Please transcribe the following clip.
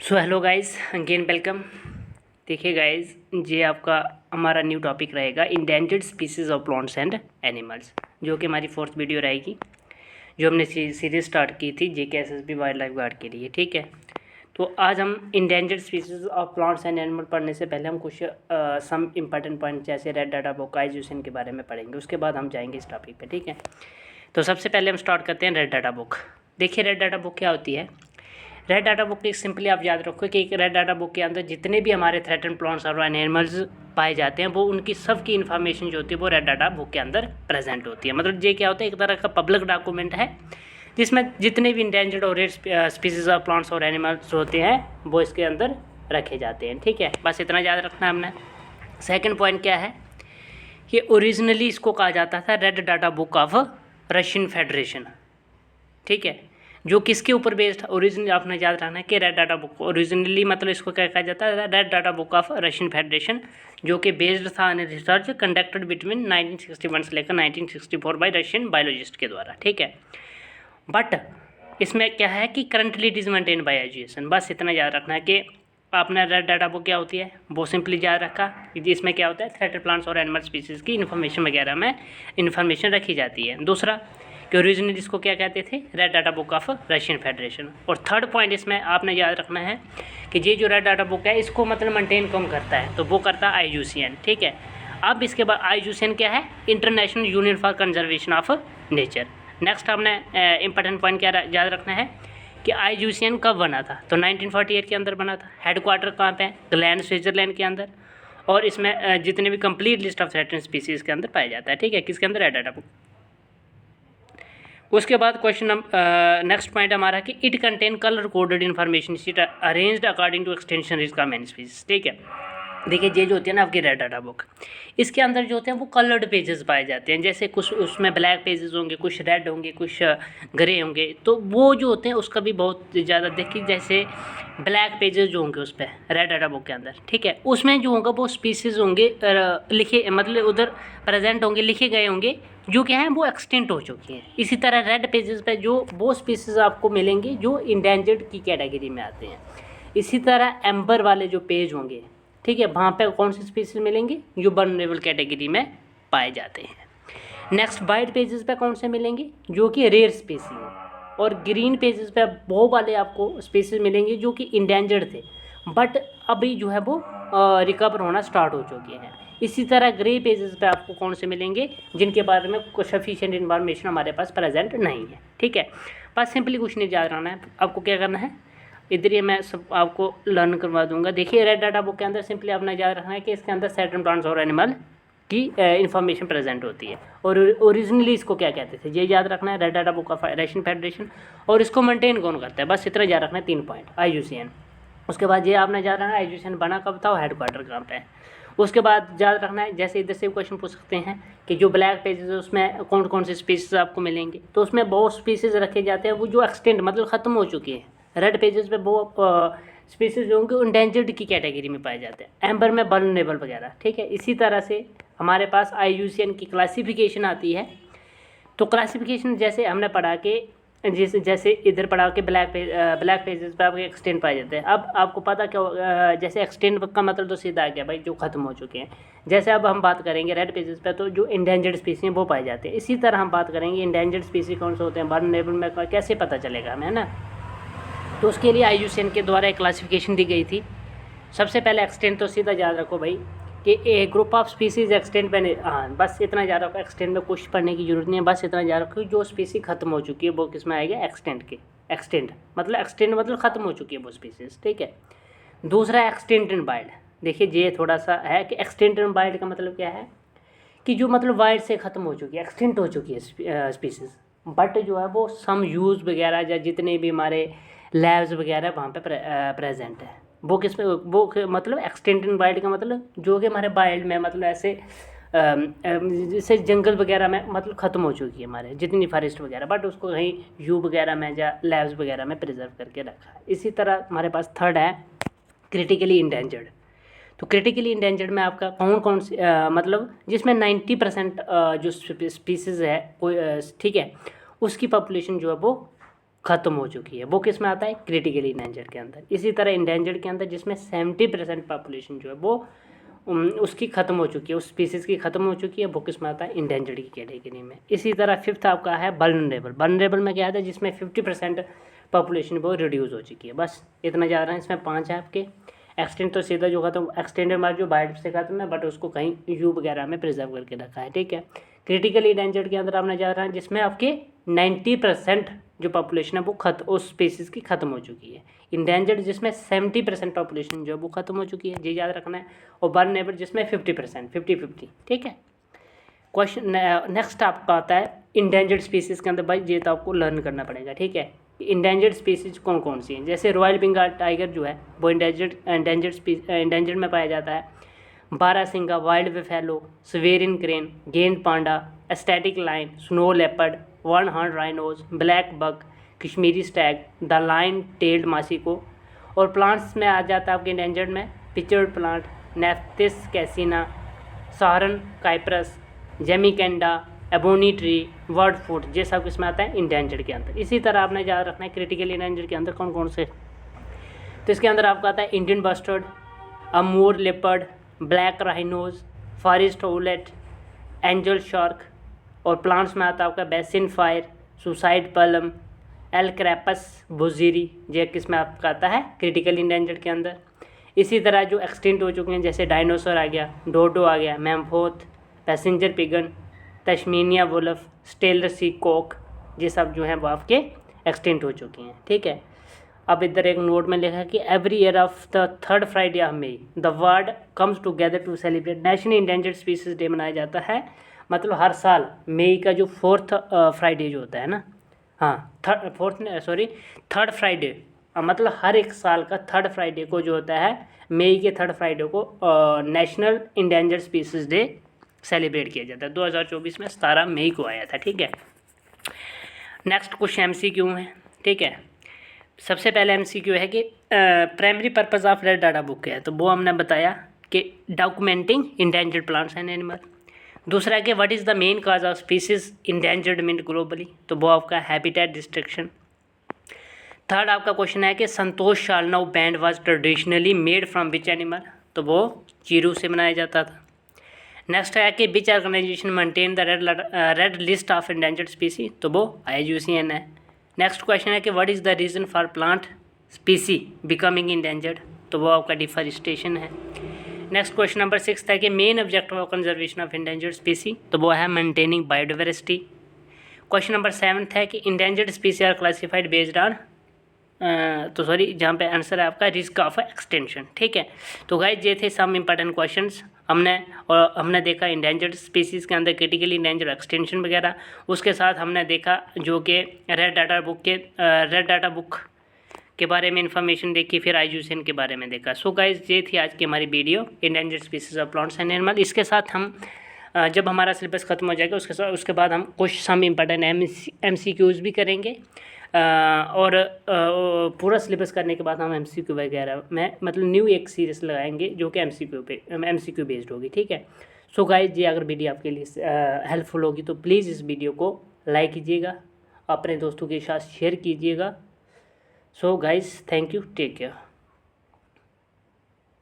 So hello guys, again welcome. देखिए guys, ये आपका हमारा न्यू टॉपिक रहेगा endangered species of plants and animals, जो कि हमारी फोर्थ वीडियो रहेगी, जो हमने सीरीज स्टार्ट की थी JKSSB वाइल्ड लाइफ गार्ड के लिए। ठीक है, तो आज हम endangered species of plants and animal पढ़ने से पहले हम कुछ सम इम्पॉर्टेंट पॉइंट जैसे रेड डाटा बुक आइज़ोसिन के बारे में पढ़ेंगे, उसके बाद हम जाएंगे इस टॉपिक पे। ठीक है, तो सबसे पहले हम स्टार्ट करते हैं रेड डाटा बुक। देखिए रेड डाटा बुक क्या होती है। रेड डाटा बुक एक सिंपली आप याद रखो कि एक रेड डाटा बुक के अंदर जितने भी हमारे थ्रेटन प्लांट्स और एनिमल्स पाए जाते हैं वो उनकी सब की इन्फॉर्मेशन जो होती है वो रेड डाटा बुक के अंदर प्रेजेंट होती है। मतलब ये क्या होता है, एक तरह का पब्लिक डॉक्यूमेंट है जिसमें जितने भी इंडेंजर्ड और रेयर स्पीसीज ऑफ प्लांट्स और एनिमल्स होते हैं वो इसके अंदर रखे जाते हैं। ठीक है, बस इतना याद रखना है हमने। सेकेंड पॉइंट क्या है कि ओरिजिनली इसको कहा जाता था red data book of Russian federation. ठीक है, जो किसके ऊपर बेस्ड था, ओरिजिनली आपने याद रखना है कि रेड डाटा बुक ओरिजिनली मतलब इसको क्या कहा जाता है, red data book of Russian federation, जो कि बेस्ड था ऑन रिसर्च कंडक्टेड बिटवीन 1961 से लेकर 1964 बाय रशियन बायोलॉजिस्ट के द्वारा। ठीक है, बट इसमें क्या है कि currently it is maintain by education. बस इतना याद रखना है कि आपने रेड डाटा बुक क्या होती है वो सिंपली याद रखा कि इसमें क्या होता है, थ्रेटेड प्लांट्स और एनिमल स्पीसीज़ की इन्फॉर्मेशन वगैरह में इन्फॉर्मेशन रखी जाती है। दूसरा कि ओरिजिनली इसको क्या कहते थे, red data book of Russian federation. और थर्ड पॉइंट इसमें आपने याद रखना है कि ये जो रेड डाटा बुक है इसको मतलब मेंटेन कौन करता है, तो वो करता है IUCN। ठीक है, अब इसके बाद IUCN क्या है, international union for conservation of nature. Next आपने इंपॉर्टेंट पॉइंट क्या याद रखना है कि IUCN कब बना था, तो 1948 के अंदर बना था। हेडक्वार्टर कहाँ पे है, ग्लैन स्विट्जरलैंड के अंदर। और इसमें जितने भी complete list of threatened species के अंदर पाया जाता है। ठीक है, किसके अंदर, रेड डाटा बुक। उसके बाद क्वेश्चन नेक्स्ट पॉइंट हमारा कि it contain colour coded information sheet arranged according to extension risk का मैनी स्पीसीज। ठीक है, देखिए ये जो होती है ना आपकी रेड डाटा बुक, इसके अंदर जो होते हैं वो कलर्ड पेजेस पाए जाते हैं। जैसे कुछ उसमें ब्लैक पेजेस होंगे, कुछ रेड होंगे, कुछ ग्रे होंगे। तो वो जो होते हैं उसका भी बहुत ज़्यादा देखिए, जैसे ब्लैक पेजेस जो होंगे उस पर रेड डाटा बुक के अंदर, ठीक है, उसमें जो होगा वो स्पीसीज़ होंगे लिखे, मतलब उधर प्रेजेंट होंगे, लिखे गए होंगे जो क्या है वो एक्सटेंट हो चुकी हैं। इसी तरह रेड पेजेस पे जो वो स्पीसीज़ आपको मिलेंगे जो इंडेंजर्ड की कैटेगरी में आते हैं। इसी तरह एम्बर वाले जो पेज होंगे, ठीक है, वहाँ पे कौन से स्पीसीज मिलेंगे, जो वल्नरेबल कैटेगरी में पाए जाते हैं। नेक्स्ट वाइट पेजेस पे कौन से मिलेंगे, जो कि रेयर स्पीसी हैं। और ग्रीन पेजेस पे वो वाले आपको स्पीसीज मिलेंगे जो कि इंडेंजर्ड थे बट अभी जो है वो रिकवर होना स्टार्ट हो चुके हैं। इसी तरह ग्रे पेजेस पे आपको कौन से मिलेंगे, जिनके बारे में कुछ सफिशिएंट इन्फॉर्मेशन हमारे पास प्रेजेंट नहीं है। ठीक है, बस सिंपली कुछ नहीं याद रहना है, आपको क्या करना है, इधर ही मैं सब आपको लर्न करवा दूंगा। देखिए रेड डाटा बुक के अंदर सिंपली आपने याद रखना है कि इसके अंदर सर्टेन प्लांट्स और एनिमल की इन्फॉर्मेशन प्रेजेंट होती है। और ओरिजिनली इसको क्या कहते थे ये याद रखना है, red data book of Russian federation. और इसको मेंटेन कौन करता है, बस इतना याद रखना है, 3 पॉइंट, IUCN। उसके बाद ये आपने याद रखना है IUCN बना कब था और हेडक्वार्टर कहाँ पे है। उसके बाद याद रखना है, जैसे इधर से क्वेश्चन पूछ सकते हैं कि जो ब्लैक पेजेस है उसमें कौन कौन से स्पीसीज आपको मिलेंगे, तो उसमें बहुत स्पीसीज रखे जाते हैं वो जो एक्सटेंट मतलब ख़त्म हो चुकी है। रेड पेजेस पे वो स्पीसीज होंगे इंडेंजर्ड की कैटेगरी में पाए जाते हैं, एम्बर में वल्नरेबल वगैरह। ठीक है, इसी तरह से हमारे पास IUCN की क्लासिफिकेशन आती है। तो क्लासिफिकेशन जैसे हमने पढ़ा कि जैसे इधर पढ़ा कि ब्लैक पेजेस पे आपके एक्सटेंट पाए जाते हैं। अब आपको पता क्या, जैसे एक्सटेंट का मतलब तो सीधा आ गया भाई जो ख़त्म हो चुके हैं। जैसे अब हम बात करेंगे रेड पेजेस पे तो जो इंडेंजर्ड स्पीसी हैं वो पाए जाते हैं। इसी तरह हम बात करेंगे इंडेंजर्ड स्पीसी कौन से होते हैं, वल्नरेबल में कैसे पता चलेगा हमें, है ना। तो उसके लिए IUCN के द्वारा एक क्लासिफिकेशन दी गई थी। सबसे पहले एक्सटेंट तो सीधा याद रखो भाई कि ए ग्रुप ऑफ स्पीसीज एक्सटेंट पे, हाँ बस इतना याद रखो, एक्सटेंट में कुछ पढ़ने की जरूरत नहीं है, बस इतना याद रखो जो स्पीसी खत्म हो चुकी है वो किस में आएगा, एक्सटेंट के। एक्सटेंट मतलब खत्म हो चुकी है वो स्पीसीज। ठीक है, दूसरा एक्सटेंट इन वाइल्ड। देखिए ये थोड़ा सा है कि एक्सटेंट इन वाइल्ड का मतलब क्या है कि जो मतलब वाइल्ड से ख़त्म हो चुकी है, एक्सटेंट हो चुकी है स्पीसीज, बट जो है वो सम यूज़ वगैरह या जितने भी हमारे लैब्स वगैरह वहाँ पे प्रेजेंट है, वो किस में वो मतलब एक्सटेंट इन वाइल्ड का मतलब जो कि हमारे वाइल्ड में मतलब ऐसे जैसे जंगल वगैरह में मतलब ख़त्म हो चुकी है हमारे जितनी फॉरेस्ट वगैरह, बट उसको कहीं जू वगैरह में या लैब्स वगैरह में प्रिजर्व करके रखा है। इसी तरह हमारे पास थर्ड है क्रिटिकली इंडेंजर्ड। तो क्रिटिकली इंडेंजर्ड में आपका कौन कौन सी मतलब जिसमें 90% जो स्पीसीज़ है कोई, ठीक है, उसकी पॉपुलेशन जो है वो ख़त्म हो चुकी है, वो किस में आता है, क्रिटिकली इंडेंजर्ड के अंदर। इसी तरह इंडेंजर्ड के अंदर जिसमें 70% पॉपुलेशन जो है वो उसकी ख़त्म हो चुकी है, उस स्पीसीज़ की ख़त्म हो चुकी है, वो किस में आता है, इंडेंजर्ड की कैटेगरी में। इसी तरह फिफ्थ आपका है वल्नरेबल। वल्नरेबल में क्या आता है, जिसमें 50% पॉपुलेशन वो रिड्यूस हो चुकी है। बस इतना जा रहा है, इसमें 5 है आपके। एक्सटेंट तो सीधा जो खत्म, एक्सटेंडेड मार्क जो बाइट से खत्म है, बट उसको कहीं यू वगैरह में प्रिजर्व करके रखा है, ठीक है। क्रिटिकली इंडेंजर्ड के अंदर आपने जा रहा है जिसमें आपके 90% जो पॉपुलेशन है वो उस स्पीसीज़ की ख़त्म हो चुकी है। इंडेंजर्ड जिसमें 70% पॉपुलेशन जो है वो ख़त्म हो चुकी है, ये याद रखना है। और वल्नरेबल जिसमें 50%, 50-50, ठीक है। क्वेश्चन नेक्स्ट आपका आता है इंडेंजर्ड स्पीसीज़ के अंदर, भाई ये तो आपको लर्न करना पड़ेगा, ठीक है। इंडेंजर्ड स्पीसीज कौन कौन सी हैं, जैसे रॉयल बंगाल टाइगर जो है वो इंडेंजर्ड में पाया जाता है। Barasingha, wild buffalo, Siberian crane, गेंद panda, Asiatic lion, snow leopard, one horn rhinos, black buck, Kashmiri stag, the lion tailed macaque. और प्लांट्स में आ जाता है आपके इंडेंजर्ड में pitcher plant, Nepenthes khasiana, Saharan cypress, जेमिकेंडा, एबोनी ट्री, वर्ड फूड, ये सब किसमें आता है, इंडेंजर्ड के अंदर। इसी तरह आपने याद रखना है क्रिटिकली इंडेंजर्ड के अंदर कौन कौन से, तो इसके अंदर आपका आता है Indian bustard, Amur leopard, black rhinos, forest owlet, angel shark. और प्लांट्स में आता है आपका बेसिन फायर, सुसाइड पलम, एल क्रैपस बुजीरी, ये किस में आपका आता है, क्रिटिकल इंडेंजर्ड के अंदर। इसी तरह जो एक्सटिंक्ट हो चुके हैं जैसे डायनासोर आ गया, डोडो आ गया, mammoth, passenger pigeon, Tasmanian wolf, Steller sea cow, ये सब जो हैं वो आपके एक्सटिंक्ट हो चुकी हैं, ठीक है। अब इधर एक नोट में लिखा है कि every year of the 3rd Friday of May the world comes together to celebrate national endangered species day मनाया जाता है। मतलब हर साल मई का जो 4th फ्राइडे जो होता है ना, हाँ 3rd फ्राइडे, मतलब हर एक साल का 3rd फ्राइडे को जो होता है, मई के 3rd फ्राइडे को national endangered species day celebrate किया जाता है। 2024 में 17 मई को आया था, ठीक है। नेक्स्ट कुछ MCQ है, ठीक है। सबसे पहले MCQ है कि primary purpose of red data book है, तो वो हमने बताया कि documenting endangered plants and animal. दूसरा है कि what is the main cause of species endangerment globally, तो वो आपका हैबिटेट डिस्ट्रक्शन। थर्ड आपका क्वेश्चन है कि shahtoosh shawl band was traditionally made from which animal, तो वो चीरू से बनाया जाता था। नेक्स्ट है कि which organisation maintain the red list of endangered species, तो वो IUCN है। नेक्स्ट क्वेश्चन है कि what is the reason for plant species becoming endangered, तो वो आपका डिफॉरेस्टेशन है। नेक्स्ट क्वेश्चन नंबर 6 है कि main objective of conservation of endangered species, तो वो है मेंटेनिंग बायोडाइवर्सिटी। क्वेश्चन नंबर 7 है कि endangered species are classified based on, तो सॉरी जहाँ पे आंसर है आपका रिस्क ऑफ एक्सटेंशन, ठीक है। तो गाइस ये थे सम इंपॉर्टेंट क्वेश्चंस हमने देखा इंडेंजर्ड स्पीसीज़ के अंदर क्रिटिकली इंडेंजर्ड एक्सटेंशन वगैरह। उसके साथ हमने देखा जो कि रेड डाटा बुक के बारे में इंफॉर्मेशन देखी, फिर IUCN के बारे में देखा। सो गाइस ये थी आज की हमारी video endangered species of plants and animal. इसके साथ हम जब हमारा सिलेबस ख़त्म हो जाएगा उसके बाद हम कुछ सम इम्पोर्टेंट MCQs भी करेंगे, और पूरा सिलेबस करने के बाद हम MCQ वगैरह में मतलब न्यू एक सीरीज़ लगाएंगे जो कि MCQ बेस्ड होगी, ठीक है। सो गाइस ये अगर वीडियो आपके लिए हेल्पफुल होगी तो प्लीज़ इस वीडियो को लाइक कीजिएगा, अपने दोस्तों के साथ शेयर कीजिएगा। So guys thank you, take care.